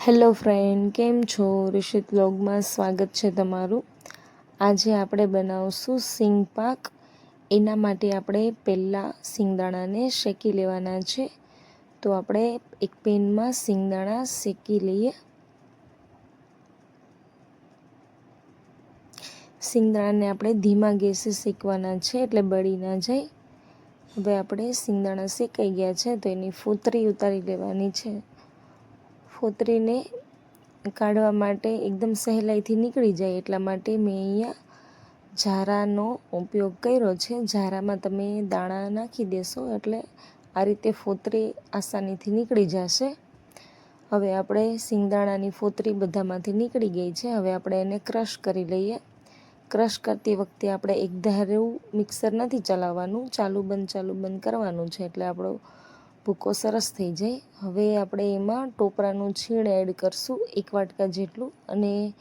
Hello friend, કેમ છો? ઋષિત વ્લોગમાં સ્વાગત છે તમારું. આજે આપણે બનાવશું સિંગ પાક. એના માટે આપણે પહેલાં સિંગદાણાને શેકી લેવાના છે. તો આપણે એક પેનમાં સિંગદાણા શેકી લઈએ. સિંગદાણાને આપણે ધીમા ગેસે શેકવાના છે, એટલે બળી ના જાય. હવે આપણે સિંગદાણા શેકાઈ ગયા છે, તો એની ફોતરી ઉતારી લેવાની છે. ફોતરીને કાઢવા માટે એકદમ સહેલાઈથી નીકળી જાય એટલા માટે મેં અહીંયા ઝારાનો ઉપયોગ કર્યો છે. ઝારામાં તમે દાણા નાખી દેશો એટલે આ રીતે ફોતરી આસાનીથી નીકળી જશે. હવે આપણે સિંગદાણાની ફોતરી બધામાંથી નીકળી ગઈ છે. હવે આપણે એને ક્રશ કરી લઈએ. ક્રશ કરતી વખતે આપણે એકધારું મિક્સર નથી ચલાવવાનું, ચાલુ બંધ કરવાનું છે, એટલે આપણો ભૂકો સરસ થઈ જાય. હવે આપણે એમાં ટોપરાનું છીણ એડ કરશું, 1 વાટકા જેટલું, અને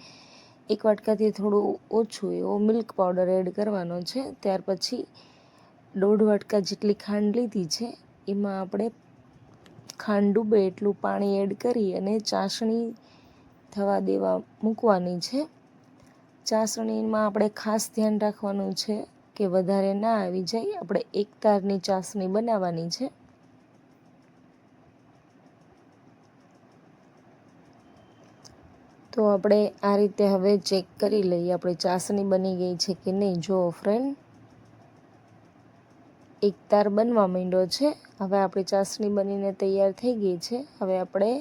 1 વાટકાથી થોડું ઓછું એવો મિલ્ક પાવડર એડ કરવાનો છે. ત્યાર પછી 1.5 વાટકા જેટલી ખાંડ લીધી છે. એમાં આપણે ખાંડ ડૂબે એટલું પાણી એડ કરી અને ચાસણી થવા દેવા મૂકવાની છે. ચાસણીમાં આપણે ખાસ ધ્યાન રાખવાનું છે કે વધારે ના આવી જાય. આપણે એક તારની ચાસણી બનાવવાની છે. તો આપણે આ રીતે હવે ચેક કરી લઈએ આપણે ચાસણી બની ગઈ છે કે નહીં. જો ફ્રેન્ડ, એક તાર બનવા માંડ્યો છે. હવે આપણી ચાસણી બનીને તૈયાર થઈ ગઈ છે. હવે આપણે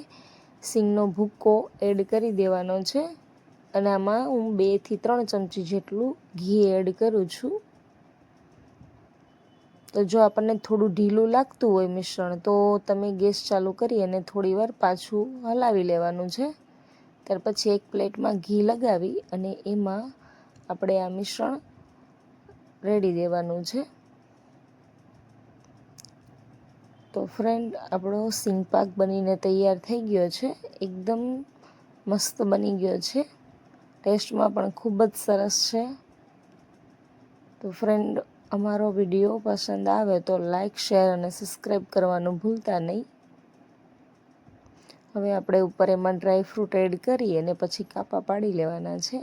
સિંગનો ભૂકો એડ કરી દેવાનો છે, અને આમાં હું 2 થી 3 ચમચી જેટલું ઘી એડ કરું છું. તો જો આપણને થોડું ઢીલું લાગતું હોય મિશ્રણ, તો તમે ગેસ ચાલુ કરી અને થોડી વાર પાછું હલાવી લેવાનું છે. ત્યાર પછી એક પ્લેટમાં ઘી લગાવી અને એમાં આપણે આ મિશ્રણ રેડી દેવાનું છે. તો ફ્રેન્ડ, આપણો સિંગ પાક બનીને તૈયાર થઈ ગયો છે. એકદમ મસ્ત બની ગયો છે. ટેસ્ટમાં પણ ખૂબ જ સરસ છે. તો ફ્રેન્ડ, અમારો વિડીયો પસંદ આવે તો લાઈક, શેર અને સબસ્ક્રાઈબ કરવાનું ભૂલતા નહીં. હવે આપણે ઉપર એમાં ડ્રાયફ્રૂટ એડ કરી અને પછી કાપા પાડી લેવાના છે.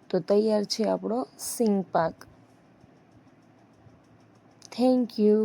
તો તૈયાર છે આપણો સિંગ પાક. Thank you.